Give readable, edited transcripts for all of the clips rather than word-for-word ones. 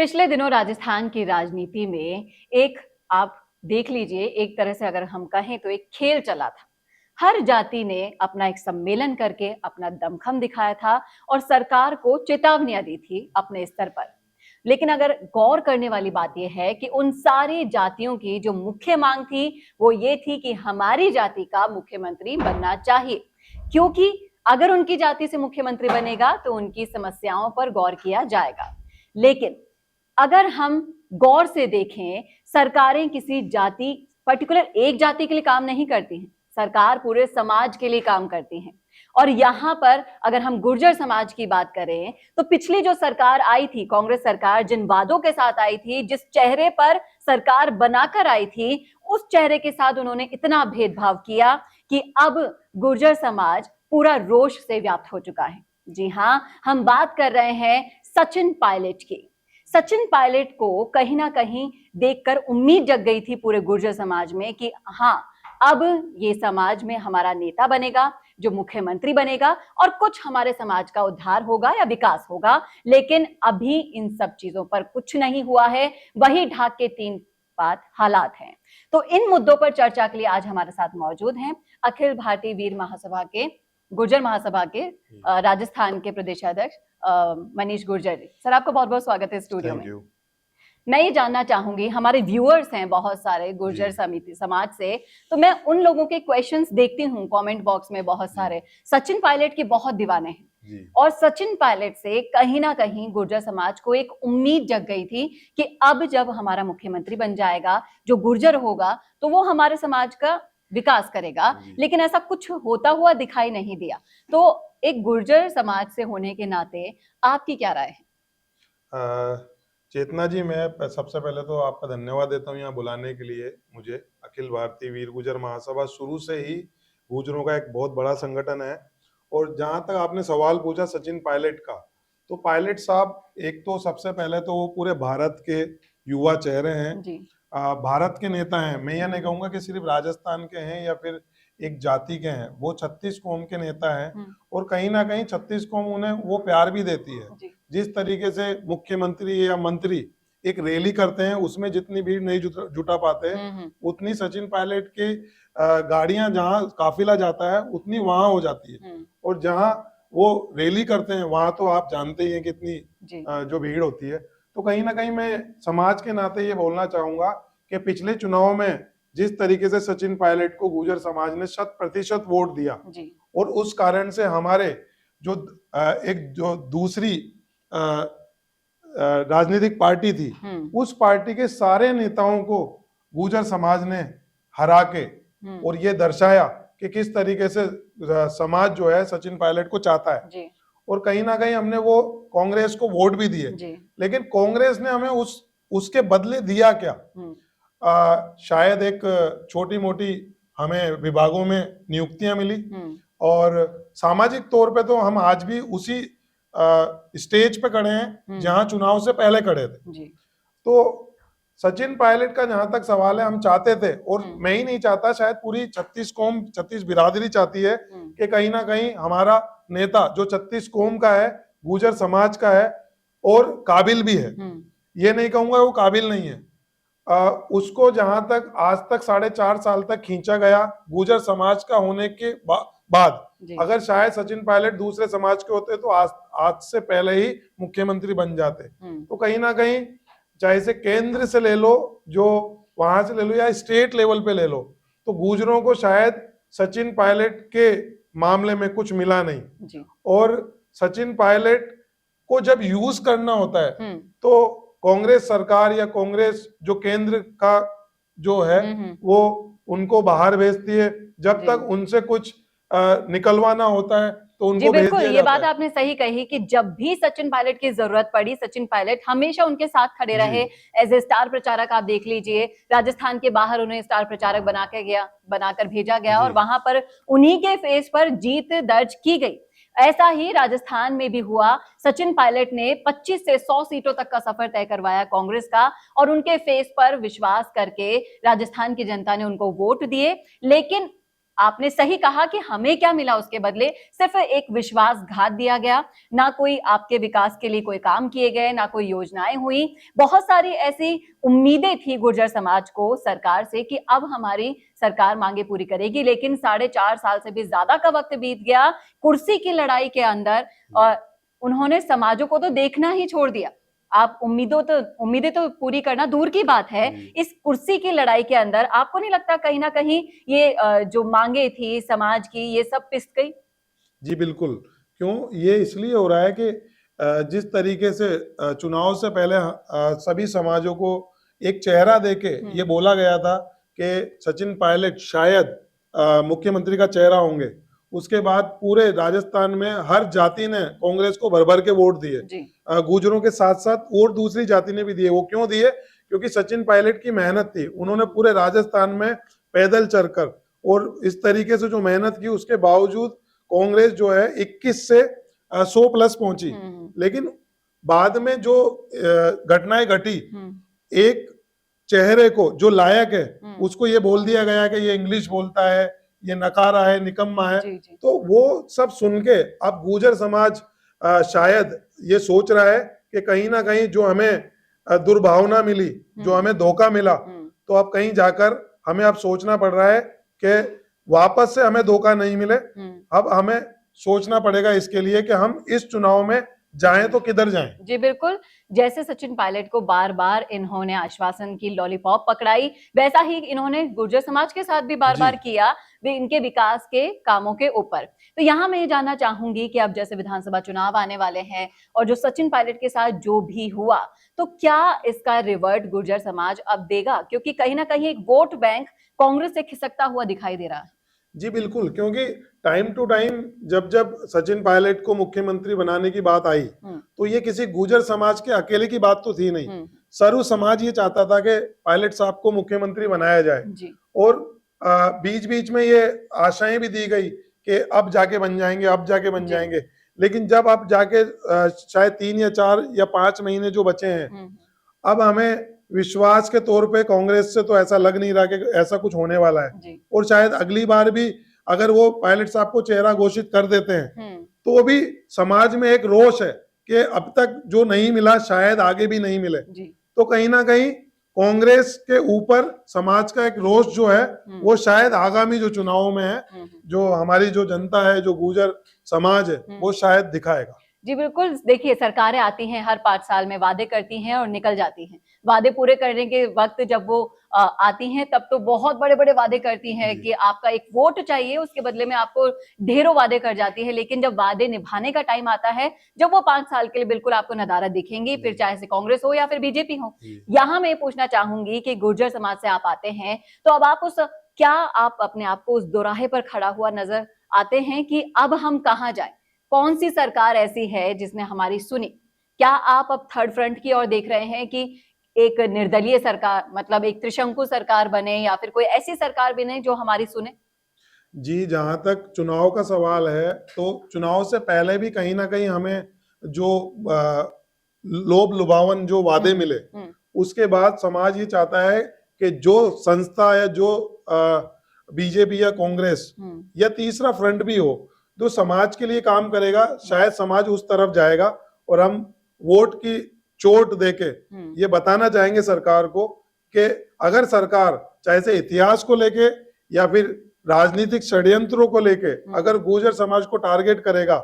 पिछले दिनों राजस्थान की राजनीति में एक आप देख लीजिए, एक तरह से अगर हम कहें तो एक खेल चला था। हर जाति ने अपना एक सम्मेलन करके अपना दमखम दिखाया था और सरकार को चेतावनियां दी थी अपने स्तर पर। लेकिन अगर गौर करने वाली बात यह है कि उन सारी जातियों की जो मुख्य मांग थी वो ये थी कि हमारी जाति का मुख्यमंत्री बनना चाहिए, क्योंकि अगर उनकी जाति से मुख्यमंत्री बनेगा तो उनकी समस्याओं पर गौर किया जाएगा। लेकिन अगर हम गौर से देखें, सरकारें किसी जाति पर्टिकुलर एक जाति के लिए काम नहीं करती हैं, सरकार पूरे समाज के लिए काम करती हैं। और यहां पर अगर हम गुर्जर समाज की बात करें तो पिछली जो सरकार आई थी, कांग्रेस सरकार, जिन वादों के साथ आई थी, जिस चेहरे पर सरकार बनाकर आई थी, उस चेहरे के साथ उन्होंने इतना भेदभाव किया कि अब गुर्जर समाज पूरा रोष से व्याप्त हो चुका है। जी हां, हम बात कर रहे हैं सचिन पायलट की। सचिन पायलट को कहीं ना कहीं देखकर उम्मीद जग गई थी पूरे गुर्जर समाज में कि हाँ, अब ये समाज में हमारा नेता बनेगा, जो मुख्यमंत्री बनेगा और कुछ हमारे समाज का उद्धार होगा या विकास होगा। लेकिन अभी इन सब चीजों पर कुछ नहीं हुआ है, वही ढाक के तीन पात हालात हैं। तो इन मुद्दों पर चर्चा के लिए आज हमारे साथ मौजूद हैं अखिल भारतीय वीर महासभा के, गुर्जर महासभा के राजस्थान के प्रदेशाध्यक्ष मनीष गुर्जर जी। सर, आपका बहुत बहुत स्वागत है स्टूडियो में। मैं ये जानना चाहूंगी, हमारे व्यूअर्स हैं बहुत सारे गुर्जर समिति समाज से, तो मैं उन लोगों के क्वेश्चंस देखती हूँ कमेंट बॉक्स में, बहुत सारे सचिन पायलट के बहुत दीवाने हैं और सचिन पायलट से कहीं ना कहीं गुर्जर समाज को एक उम्मीद जग गई थी कि अब जब हमारा मुख्यमंत्री बन जाएगा, जो गुर्जर होगा, तो वो हमारे समाज का विकास करेगा। लेकिन ऐसा कुछ होता हुआ दिखाई नहीं दिया। तो एक गुर्जर समाज से होने के नाते आपकी क्या राय है? चेतना जी, मैं सबसे पहले तो आपका धन्यवाद देता हूँ यहाँ बुलाने के लिए मुझे। अखिल भारतीय वीर गुर्जर महासभा शुरू से ही गुर्जरों का एक बहुत बड़ा संगठन है। और जहाँ तक आपने सवाल पूछा सचिन पायलट का, तो पायलट साहब एक तो सबसे पहले तो वो पूरे भारत के युवा चेहरे हैं, भारत के नेता हैं। मैं यह नहीं कहूंगा कि सिर्फ राजस्थान के हैं या फिर एक जाति के हैं, वो 36 कौम के नेता हैं। और कहीं ना कहीं 36 कौम उन्हें वो प्यार भी देती है। जिस तरीके से मुख्यमंत्री या मंत्री एक रैली करते हैं, उसमें जितनी भीड़ नहीं जुटा पाते, उतनी सचिन पायलट की गाड़ियां जहां काफिला जाता है उतनी वहां हो जाती है। और जहां वो रैली करते हैं वहां तो आप जानते ही हैं कितनी जो भीड़ होती है। तो कहीं ना कहीं मैं समाज के नाते ये बोलना चाहूंगा कि पिछले चुनाव में जिस तरीके से सचिन पायलट को गुर्जर समाज ने 100% वोट दिया, और उस कारण से हमारे जो एक जो दूसरी राजनीतिक पार्टी थी, उस पार्टी के सारे नेताओं को गुर्जर समाज ने हरा के और ये दर्शाया कि किस तरीके से समाज जो है सचिन पायलट को चाहता है। और कहीं ना कहीं हमने वो कांग्रेस को वोट भी दिए, लेकिन कांग्रेस ने हमें उसके बदले दिया क्या? शायद एक छोटी मोटी हमें विभागों में नियुक्तियां मिली, और सामाजिक तौर पे तो हम आज भी उसी स्टेज पे खड़े हैं जहां चुनाव से पहले खड़े थे। तो सचिन पायलट का जहां तक सवाल है, हम चाहते थे, और मैं ही नहीं चाहता, शायद पूरी 36 कौम, 36 बिरादरी चाहती है कि कहीं ना कहीं हमारा नेता जो 36 कौम का है, गुर्जर समाज का है और काबिल भी है, ये नहीं कहूंगा वो काबिल नहीं है, उसको जहां तक आज तक 4.5 साल तक खींचा गया गुर्जर समाज का होने के बाद, अगर शायद सचिन पायलट दूसरे समाज के होते तो आज से पहले ही मुख्यमंत्री बन जाते। तो कहीं ना कहीं चाहे से केंद्र से ले लो, जो वहां से ले लो, या स्टेट लेवल पे ले लो, तो गुर्जरों को शायद सचिन पायलट के मामले में कुछ मिला नहीं। और सचिन पायलट को जब यूज करना होता है तो कांग्रेस सरकार या कांग्रेस जो केंद्र का जो है वो उनको बाहर भेजती है। जब तक उनसे कुछ निकलवाना होता है तो उनको भेज दिया जाता है। ये बात आपने सही कही कि जब भी सचिन पायलट की जरूरत पड़ी, सचिन पायलट हमेशा उनके साथ खड़े रहे एज ए स्टार प्रचारक। आप देख लीजिए, राजस्थान के बाहर उन्हें स्टार प्रचारक बनाकर भेजा गया और वहां पर उन्हीं के फेस पर जीत दर्ज की गई। ऐसा ही राजस्थान में भी हुआ। सचिन पायलट ने 25 से 100 सीटों तक का सफर तय करवाया कांग्रेस का, और उनके फेस पर विश्वास करके राजस्थान की जनता ने उनको वोट दिए। लेकिन आपने सही कहा कि हमें क्या मिला उसके बदले, सिर्फ एक विश्वासघात दिया गया, ना कोई आपके विकास के लिए कोई काम किए गए, ना कोई योजनाएं हुई। बहुत सारी ऐसी उम्मीदें थी गुर्जर समाज को सरकार से कि अब हमारी सरकार मांगे पूरी करेगी, लेकिन 4.5 साल से भी ज्यादा का वक्त बीत गया कुर्सी की लड़ाई के अंदर, और उन्होंने समाजों को तो देखना ही छोड़ दिया। आप उम्मीदें तो पूरी करना दूर की बात है, इस कुर्सी की लड़ाई के अंदर आपको नहीं लगता कहीं ना कहीं ये जो मांगे थी समाज की, ये सब पिस गई? जी बिल्कुल। क्यों ये इसलिए हो रहा है कि जिस तरीके से चुनाव से पहले सभी समाजों को एक चेहरा देके ये बोला गया था कि सचिन पायलट शायद मुख्यमंत्री का चेहरा होंगे, उसके बाद पूरे राजस्थान में हर जाति ने कांग्रेस को भर भर के वोट दिए, गुर्जरों के साथ साथ और दूसरी जाति ने भी दिए। वो क्यों दिए? क्योंकि सचिन पायलट की मेहनत थी, उन्होंने पूरे राजस्थान में पैदल चलकर और इस तरीके से जो मेहनत की, उसके बावजूद कांग्रेस जो है 21 से 100 प्लस पहुंची। लेकिन बाद में जो घटनाएं घटी, एक चेहरे को जो लायक है उसको ये बोल दिया गया कि ये इंग्लिश बोलता है, ये नकारा है, निकम्मा है। तो वो सब सुन के अब गुर्जर समाज शायद ये सोच रहा है कि कहीं ना कहीं जो हमें दुर्भावना मिली, जो हमें धोखा मिला, तो अब कहीं जाकर हमें अब सोचना पड़ रहा है कि वापस से हमें धोखा नहीं मिले। अब हमें सोचना पड़ेगा इसके लिए कि हम इस चुनाव में जाएं तो किधर जाएं। जी बिल्कुल, जैसे सचिन पायलट को बार बार इन्होंने आश्वासन की लॉलीपॉप पकड़ाई, वैसा ही इन्होंने गुर्जर समाज के साथ भी बार बार किया इनके विकास के कामों के ऊपर। तो यहाँ मैं ये जानना चाहूंगी कि अब जैसे विधानसभा चुनाव आने वाले हैं और जो सचिन पायलट के साथ जो भी हुआ, तो क्या इसका रिवर्ट गुर्जर समाज अब देगा? क्योंकि कहीं ना कहीं एक वोट बैंक कांग्रेस से खिसकता हुआ दिखाई दे रहा है। जी बिल्कुल, क्योंकि टाइम टू टाइम जब सचिन पायलट को मुख्यमंत्री बनाने की बात आई, तो ये किसी गुर्जर समाज के अकेले की बात तो थी नहीं। सर्व समाज ये चाहता था कि पायलट साहब को मुख्यमंत्री बनाया जाए। और बीच बीच में ये आशाएं भी दी गई कि अब जाके बन जाएंगे, अब जाके बन जाएंगे। लेकिन जब अब जाके शायद 3 या 4 या 5 महीने जो बचे हैं, अब हमें विश्वास के तौर पे कांग्रेस से तो ऐसा लग नहीं रहा कि ऐसा कुछ होने वाला है। और शायद अगली बार भी अगर वो पायलट साहब को चेहरा घोषित कर देते हैं, तो वो भी समाज में एक रोष है कि अब तक जो नहीं मिला शायद आगे भी नहीं मिले। तो कहीं ना कहीं कांग्रेस के ऊपर समाज का एक रोष जो है वो शायद आगामी जो चुनावों में है, जो हमारी जो जनता है, जो गुर्जर समाज है, वो शायद दिखाएगा। जी बिल्कुल, देखिए सरकारें आती हैं, हर 5 साल में वादे करती हैं और निकल जाती हैं। वादे पूरे करने के वक्त जब वो आती हैं, तब तो बहुत बड़े बड़े वादे करती हैं कि आपका एक वोट चाहिए, उसके बदले में आपको ढेरों वादे कर जाती है। लेकिन जब वादे निभाने का टाइम आता है, जब वो 5 साल के लिए बिल्कुल आपको नदारद दिखेंगी, फिर चाहे से कांग्रेस हो या फिर बीजेपी हो। यहाँ मैं पूछना चाहूंगी कि गुर्जर समाज से आप आते हैं, तो अब आप अपने आप को उस दोराहे पर खड़ा हुआ नजर आते हैं कि अब हम कहाँ जाए? कौन सी सरकार ऐसी है जिसने हमारी सुनी? क्या आप अब थर्ड फ्रंट की ओर देख रहे हैं कि एक निर्दलीय सरकार, मतलब एक त्रिशंकु सरकार बने, या फिर कोई ऐसी सरकार बने जो हमारी सुने? जी, जहां तक चुनाव का सवाल है, तो चुनाव से पहले भी कहीं ना कहीं हमें जो लोभ लुभावन जो वादे मिले, उसके बाद समाज ये चाहता है कि जो संस्था या जो बीजेपी या कांग्रेस या तीसरा फ्रंट भी हो, जो समाज के लिए काम करेगा, शायद समाज उस तरफ जाएगा। और हम वोट की चोट देके ये बताना चाहेंगे सरकार को कि अगर सरकार चाहे से इतिहास को लेके या फिर राजनीतिक षड्यंत्रों को लेके अगर गुर्जर समाज को टारगेट करेगा,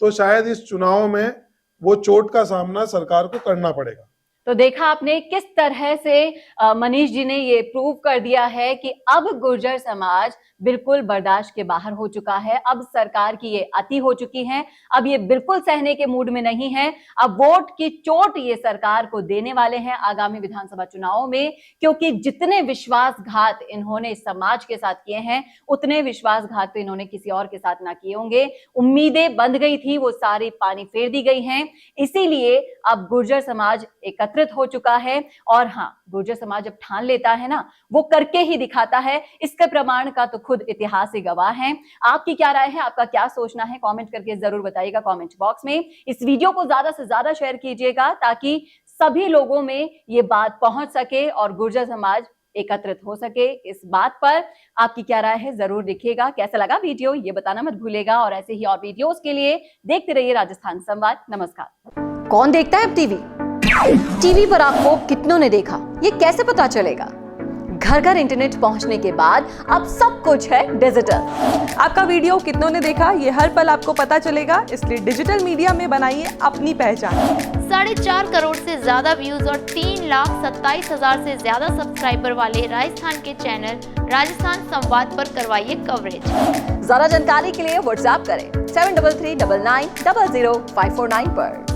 तो शायद इस चुनाव में वो चोट का सामना सरकार को करना पड़ेगा। तो देखा आपने किस तरह से मनीष जी ने ये प्रूव कर दिया है कि अब गुर्जर समाज बिल्कुल बर्दाश्त के बाहर हो चुका है। अब सरकार की ये अति हो चुकी है, अब ये बिल्कुल सहने के मूड में नहीं है। अब वोट की चोट ये सरकार को देने वाले हैं आगामी विधानसभा चुनावों में, क्योंकि जितने विश्वासघात इन्होंने समाज के साथ किए हैं, उतने विश्वासघात तो इन्होंने किसी और के साथ ना किए होंगे। उम्मीदें बंध गई थी, वो सारी पानी फेर दी गई हैं। इसीलिए अब गुर्जर समाज एकत्रित हो चुका है। और हाँ, गुर्जर समाज जब ठान लेता है ना, वो करके ही दिखाता है। इसके प्रमाण का तो खुद इतिहास ही गवाह है। आपकी क्या राय है, आपका क्या सोचना है, कमेंट करके जरूर बताइएगा कमेंट बॉक्स में। इस वीडियो को ज्यादा से ज्यादा शेयर कीजिएगा ताकि सभी लोगों में ये बात पहुंच सके और गुर्जर समाज एकत्रित हो सके। इस बात पर आपकी क्या राय है जरूर लिखिएगा। कैसा लगा वीडियो ये बताना मत भूलिएगा और ऐसे ही और वीडियोस के लिए देखते रहिए राजस्थान संवाद। नमस्कार। कौन देखता है अब टीवी पर आपको कितनों ने देखा ये कैसे पता चलेगा? घर घर इंटरनेट पहुंचने के बाद अब सब कुछ है डिजिटल। आपका वीडियो कितनों ने देखा ये हर पल आपको पता चलेगा, इसलिए डिजिटल मीडिया में बनाइए अपनी पहचान। 4.5 करोड़ से ज्यादा व्यूज और 3,27,000 से ज्यादा सब्सक्राइबर वाले राजस्थान के चैनल राजस्थान संवाद पर करवाइए कवरेज। ज्यादा जानकारी के लिए व्हाट्सएप करें 7339900549 पर।